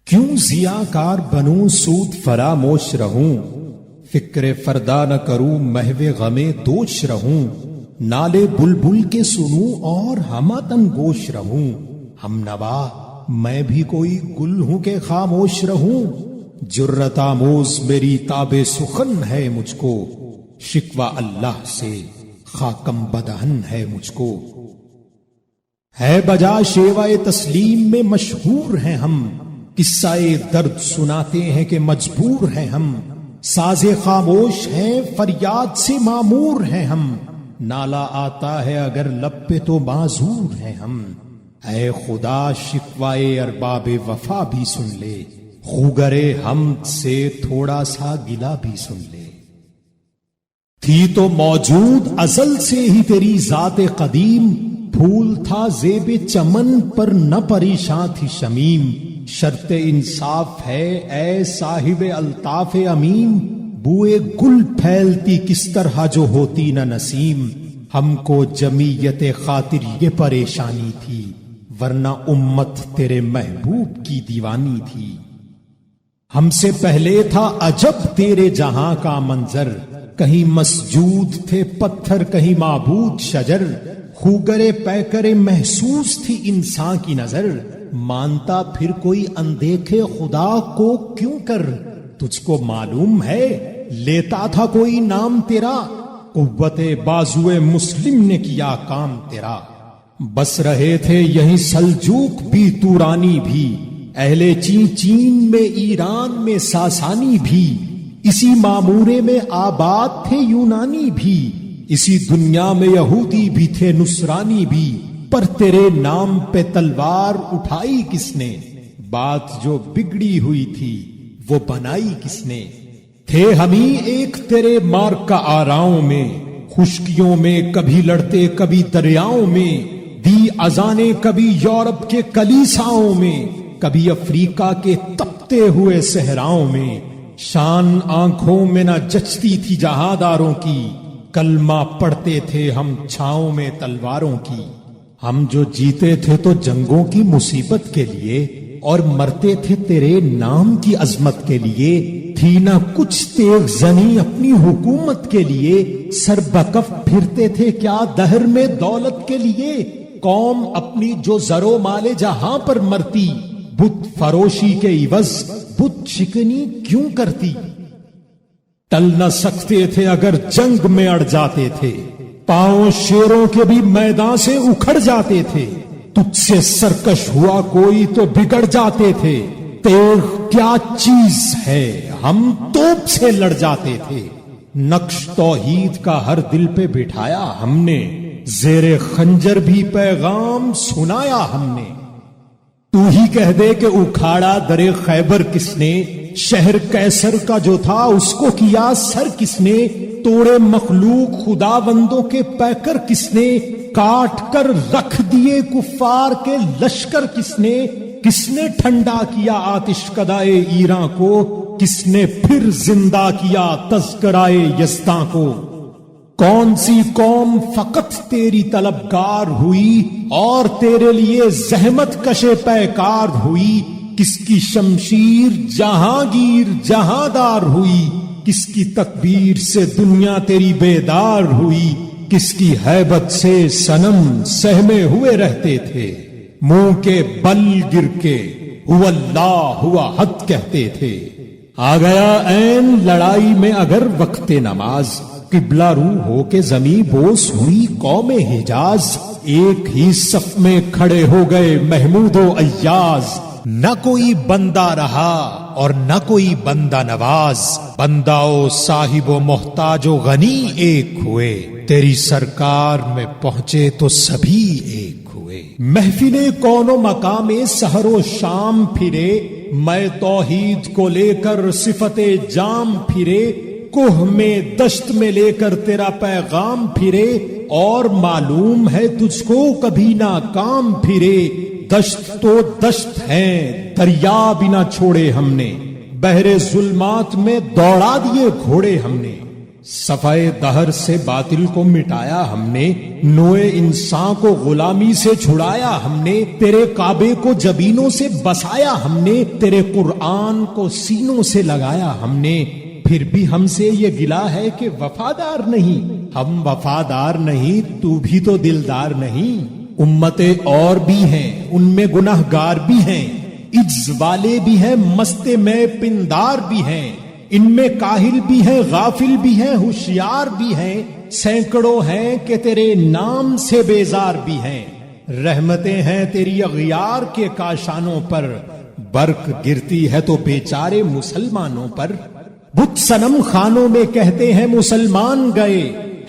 کیوں ضیاءکار بنوں سود فراموش رہوں، فکر فردا نہ کروں محو غمے دوش رہوں، نالے بلبل کے سنوں اور ہمتن گوش رہوں، ہم نوا میں بھی کوئی گل ہوں کہ خاموش رہوں، جرت آموز میری تاب سخن ہے مجھ کو، شکوہ اللہ سے خاکم بدہن ہے مجھ کو، ہے بجا شیوہ تسلیم میں مشہور ہیں ہم، قصہ درد سناتے ہیں کہ مجبور ہیں ہم، ساز خاموش ہیں فریاد سے معمور ہیں ہم، نالا آتا ہے اگر لب پہ تو معذور ہیں ہم، اے خدا شکوائے ارباب وفا بھی سن لے، خوگرے حمد سے تھوڑا سا گلا بھی سن لے، تھی تو موجود ازل سے ہی تیری ذات قدیم، پھول تھا زیب چمن پر نہ پریشان تھی شمیم، شرط انصاف ہے اے صاحب الطاف امین، بوئے گل پھیلتی کس طرح جو ہوتی نہ نسیم، ہم کو جمعیت خاطر یہ پریشانی تھی، ورنہ امت تیرے محبوب کی دیوانی تھی، ہم سے پہلے تھا عجب تیرے جہاں کا منظر، کہیں مسجود تھے پتھر کہیں معبود شجر، خوگرے پیکرے محسوس تھی انسان کی نظر، مانتا پھر کوئی اندیکھے خدا کو کیوں کر، تجھ کو معلوم ہے لیتا تھا کوئی نام تیرا، قوت بازوئے مسلم نے کیا کام تیرا، بس رہے تھے یہیں سلجوق بھی تورانی بھی، اہل چین میں ایران میں ساسانی بھی، اسی معمورے میں آباد تھے یونانی بھی، اسی دنیا میں یہودی بھی تھے نصرانی بھی، پر تیرے نام پہ تلوار اٹھائی کس نے، بات جو بگڑی ہوئی تھی وہ بنائی کس نے، تھے ہمیں ایک تیرے مارکا آراؤں میں، خشکیوں میں کبھی لڑتے کبھی دریاؤں میں، دی اذانیں کبھی یورپ کے کلیساؤں میں، کبھی افریقہ کے تپتے ہوئے صحراؤں میں، شان آنکھوں میں نہ جچتی تھی جہاداروں کی، کلمہ پڑھتے تھے ہم چھاؤں میں تلواروں کی، ہم جو جیتے تھے تو جنگوں کی مصیبت کے لیے، اور مرتے تھے تیرے نام کی عظمت کے لیے، تھی نہ کچھ تیغ زنی اپنی حکومت کے لیے، سر بکف پھرتے تھے کیا دہر میں دولت کے لیے، قوم اپنی جو زر و مال جہاں پر مرتی، بت فروشی کے عوض بت شکنی کیوں کرتی، ٹل نہ سکتے تھے اگر جنگ میں اڑ جاتے تھے، پاؤں شیروں کے بھی میدان سے اکھڑ جاتے تھے، تجھ سے سرکش ہوا کوئی تو بگڑ جاتے تھے، تیغ کیا چیز ہے ہم توپ سے لڑ جاتے تھے، نقش توحید کا ہر دل پہ بٹھایا ہم نے، زیر خنجر بھی پیغام سنایا ہم نے، تو ہی کہہ دے کہ اکھاڑا در خیبر کس نے، شہر کیسر کا جو تھا اس کو کیا سر کس نے، توڑے مخلوق خدا بندوں کے پیکر کس نے، کاٹ کر رکھ دیے کفار کے لشکر کس نے ٹھنڈا کیا آتش کدائے ایران کو، کس نے پھر زندہ کیا تذکرائے یزداں کو، کون سی قوم فقط تیری طلبگار ہوئی اور تیرے لیے زحمت کشے پیکار ہوئی، کس کی شمشیر جہانگیر جہاندار ہوئی، کس کی تکبیر سے دنیا تیری بیدار ہوئی، کس کی ہیبت سے صنم سہمے ہوئے رہتے تھے، منہ کے بل گر کے هو اللہ ہوا حد کہتے تھے، آ گیا عین لڑائی میں اگر وقت نماز، قبلہ رو ہو کے زمیں بوس ہوئی قوم حجاز، ایک ہی صف میں کھڑے ہو گئے محمود و ایاز، نہ کوئی بندہ رہا اور نہ کوئی بندہ نواز، بندہ و صاحب و محتاج و غنی ایک ہوئے، تیری سرکار میں پہنچے تو سبھی ایک ہوئے، محفل کون و مقام سحر و شام پھرے، میں توحید کو لے کر صفت جام پھرے، کوہ میں دشت میں لے کر تیرا پیغام پھرے، اور معلوم ہے تجھ کو کبھی ناکام پھرے، دشت تو دشت ہیں دریا بھی نہ چھوڑے ہم نے، بحر ظلمات میں دوڑا دیے گھوڑے ہم نے، صفائے دہر سے باطل کو مٹایا ہم نے، نوئے انسان کو غلامی سے چھڑایا ہم نے، تیرے کعبے کو جبینوں سے بسایا ہم نے، تیرے قرآن کو سینوں سے لگایا ہم نے، پھر بھی ہم سے یہ گلا ہے کہ وفادار نہیں۔ ہم وفادار نہیں، تو بھی تو دلدار نہیں۔ امتیں اور بھی ہیں، ان میں گناہگار بھی ہیں، عجز والے بھی ہیں، مست میں پندار بھی ہیں، ان میں کاہل بھی ہیں، غافل بھی ہیں، ہوشیار بھی ہیں، سینکڑوں ہیں کہ تیرے نام سے بیزار بھی ہیں۔ رحمتیں ہیں تیری اغیار کے کاشانوں پر، برق گرتی ہے تو بیچارے مسلمانوں پر۔ بت صنم خانوں میں کہتے ہیں مسلمان گئے،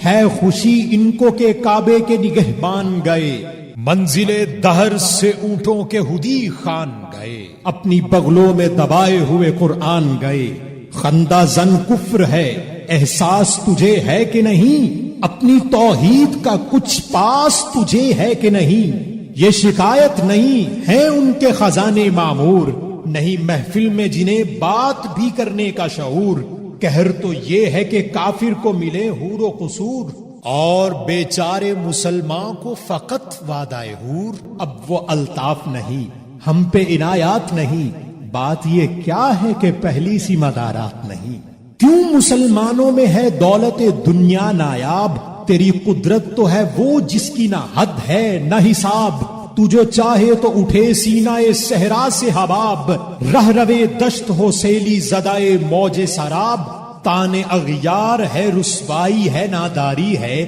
ہے خوشی ان کو کہ کعبے کے نگہبان گئے۔ منزل دہر سے اونٹوں کے ہدی خان گئے، اپنی بغلوں میں دبائے ہوئے قرآن گئے۔ خندہ زن کفر ہے، احساس تجھے ہے کہ نہیں؟ اپنی توحید کا کچھ پاس تجھے ہے کہ نہیں؟ یہ شکایت نہیں ہے ان کے خزانے معمور، نہیں محفل میں جنہیں بات بھی کرنے کا شعور۔ کہر تو یہ ہے کہ کافر کو ملے حور و قصور، اور بیچارے مسلمان کو فقط وعدہ حور۔ اب وہ الطاف نہیں، ہم پہ عنایات نہیں، بات یہ کیا ہے کہ پہلی سی مدارات نہیں۔ کیوں مسلمانوں میں ہے دولت دنیا نایاب؟ تیری قدرت تو ہے وہ جس کی نہ حد ہے نہ حساب۔ تو جو چاہے تو اٹھے سینہ صحرا سے حباب، رہ روے دشت ہو سیلی زدائے موج سراب۔ تان اغیار ہے، رسوائی ہے، ناداری ہے،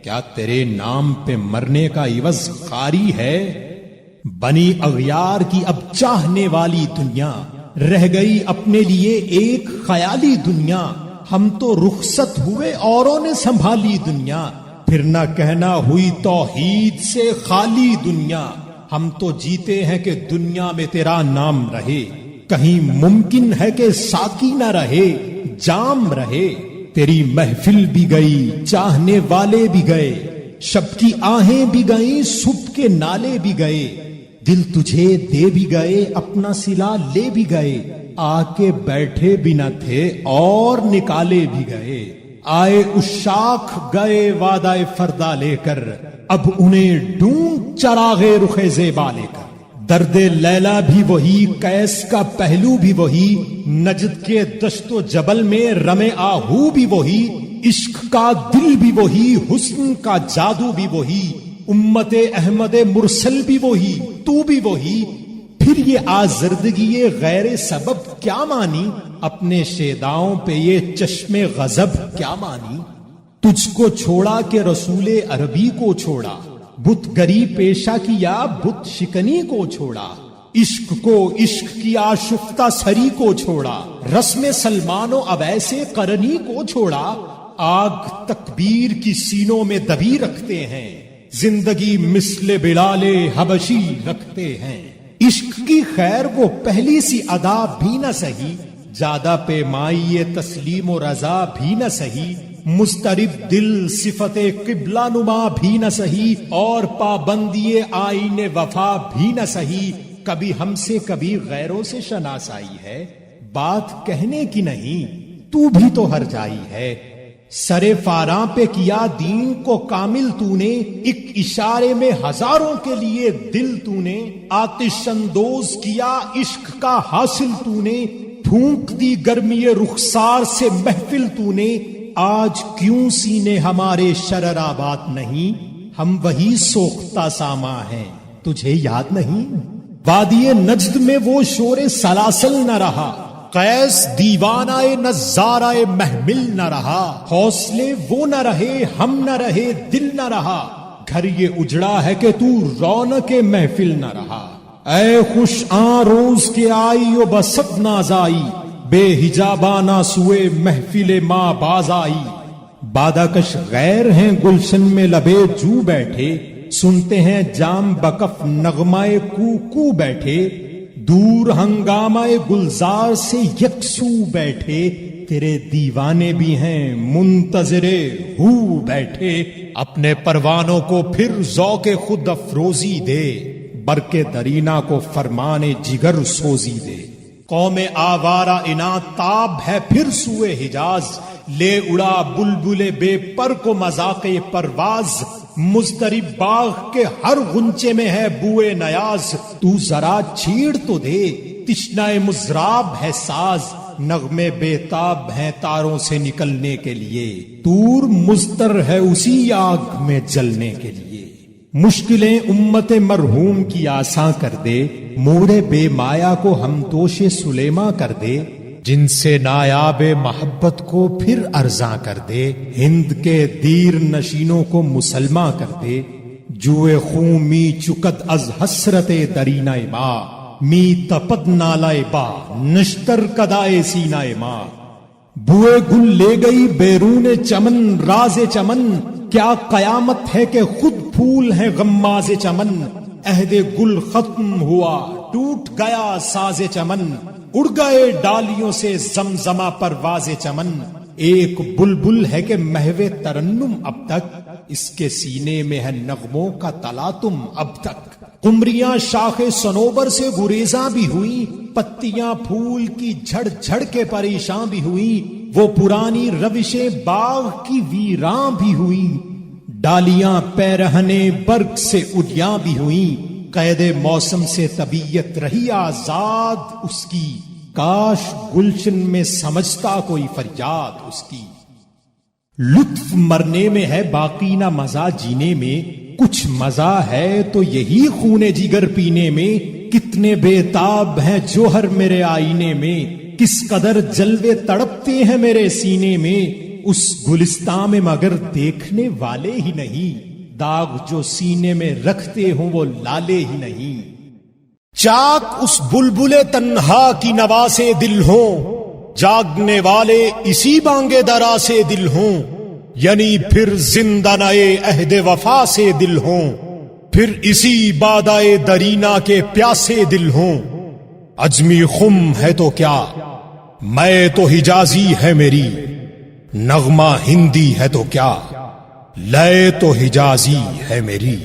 کیا تیرے نام پہ مرنے کا عوض خاری ہے؟ بنی اغیار کی اب چاہنے والی دنیا، رہ گئی اپنے لیے ایک خیالی دنیا۔ ہم تو رخصت ہوئے اوروں نے سنبھالی دنیا، پھر نہ کہنا ہوئی توحید سے خالی دنیا۔ ہم تو جیتے ہیں کہ دنیا میں تیرا نام رہے، کہیں ممکن ہے کہ ساقی نہ رہے، جام رہے۔ تیری محفل بھی گئی، چاہنے والے بھی گئے، شب کی آہیں بھی گئیں، صبح کے نالے بھی گئے۔ دل تجھے دے بھی گئے، اپنا صلہ لے بھی گئے، آ کے بیٹھے بھی نہ تھے اور نکالے بھی گئے۔ آئے اشاک گئے وعدہ فردا لے کر، اب انہیں ڈھونڈ چراغ رخ زیبا لے کر۔ درد لیلا بھی وہی، قیس کا پہلو بھی وہی، نجد کے دشت و جبل میں رمے آہو بھی وہی، عشق کا دل بھی وہی، حسن کا جادو بھی وہی، امت احمد مرسل بھی وہی، تو بھی وہی۔ پھر یہ آزردگی غیر سبب کیا مانی؟ اپنے شیداؤں پہ یہ چشم غضب کیا مانی؟ تجھ کو چھوڑا کہ رسول عربی کو چھوڑا، بت گری پیشہ کیا، بت شکنی کو چھوڑا، عشق کو عشق کی آشفتہ سری کو چھوڑا، رسم سلمان و اویس قرنی کو چھوڑا۔ آگ تکبیر کی سینوں میں دبی رکھتے ہیں، زندگی مثل بلال حبشی رکھتے ہیں۔ عشق کی خیر وہ پہلی سی ادا بھی نہ سہی، زیادہ پیمائی تسلیم و رضا بھی نہ سہی، مضطرب دل صفت قبلہ نما بھی نہ سہی، اور پابندی آئین وفا بھی نہ سہی۔ کبھی ہم سے کبھی غیروں سے شناسائی ہے، بات کہنے کی نہیں، تو بھی تو ہر جائی ہے۔ سرے فاراں پہ کیا دین کو کامل تو نے، ایک اشارے میں ہزاروں کے لیے دل تو نے، آتش اندوز کیا عشق کا حاصل تو نے، پھونک دی گرمی رخسار سے محفل تو نے۔ آج کیوں سینے ہمارے شرر آباد نہیں؟ ہم وہی سوختہ ساما ہیں، تجھے یاد نہیں؟ وادی نجد میں وہ شور سلاسل نہ رہا، قیس دیوانہ نظارہ محمل نہ رہا، حوصلے وہ نہ رہے، ہم نہ رہے، دل نہ رہا، گھر یہ اجڑا ہے کہ تو رونق محفل نہ رہا۔ اے خوش آن روز کے آئی و بسط نازائی، بے حجابانہ سوئے محفل ماں باز آئی۔ باداکش غیر ہیں گلشن میں لبے جو بیٹھے، سنتے ہیں جام بکف نغمہ کو کو بیٹھے، دور ہنگامہ گلزار سے یکسو بیٹھے، تیرے دیوانے بھی ہیں منتظر ہو بیٹھے۔ اپنے پروانوں کو پھر ذوق خود افروزی دے، برق درینا کو فرمان جگر سوزی دے۔ قوم آوارہ انات تاب ہے پھر سوئے حجاز، لے اڑا بلبل بے پر کو مذاق پرواز، مضطرب باغ کے ہر غنچے میں ہے بوئے نیاز، تو ذرا چھیڑ تو دے تشنہ مضراب ہے ساز، نغمے بےتاب ہیں تاروں سے نکلنے کے لیے، طور مضطر ہے اسی آگ میں جلنے کے لیے۔ مشکلیں امت مرحوم کی آساں کر دے، موڑے بے مایا کو ہم دوش سلیماں کر دے، جن سے نایاب محبت کو پھر ارزاں کر دے، ہند کے دیر نشینوں کو مسلماں کر دے، جوئے خون می چکد از حسرت درینہ ماں، می تپد نالائے با نشتر کدائے سینہ ماں، بوئے گل لے گئی بیرون چمن راز چمن، کیا قیامت ہے کہ خود پھول ہے غماز چمن، عہد گل ختم ہوا ٹوٹ گیا ساز چمن، اڑ گئے ڈالیوں سے زمزمہ پرواز چمن، ایک بلبل ہے کہ محو ترنم اب تک، اس کے سینے میں ہے نغموں کا تلاطم اب تک، قمریاں شاخ صنوبر سے گریزاں بھی ہوئی، پتیاں پھول کی جھڑ جھڑ کے پریشاں بھی ہوئی، وہ پرانی روشیں باغ کی ویراں بھی ہوئی، ڈالیاں پیرہنے برگ سے اڈیاں بھی ہوئیں، قید موسم سے طبیعت رہی آزاد اس کی، کاش گلشن میں سمجھتا کوئی فریاد اس کی۔ لطف مرنے میں ہے باقی نہ مزہ جینے میں، کچھ مزہ ہے تو یہی خون جگر پینے میں، کتنے بےتاب ہیں جوہر میرے آئینے میں، کس قدر جلوے تڑپتے ہیں میرے سینے میں، اس گلستان میں مگر دیکھنے والے ہی نہیں، داغ جو سینے میں رکھتے ہوں وہ لالے ہی نہیں۔ چاک اس بلبل تنہا کی نوا سے دل ہوں، جاگنے والے اسی بانگے درا سے دل ہوں، یعنی پھر زندہ نئے عہد وفا سے دل ہوں، پھر اسی بادائے درینا کے پیاسے دل ہوں۔ عجمی خم ہے تو کیا، میں تو حجازی ہے میری، نغمہ ہندی ہے تو کیا، لے تو حجازی ہے میری۔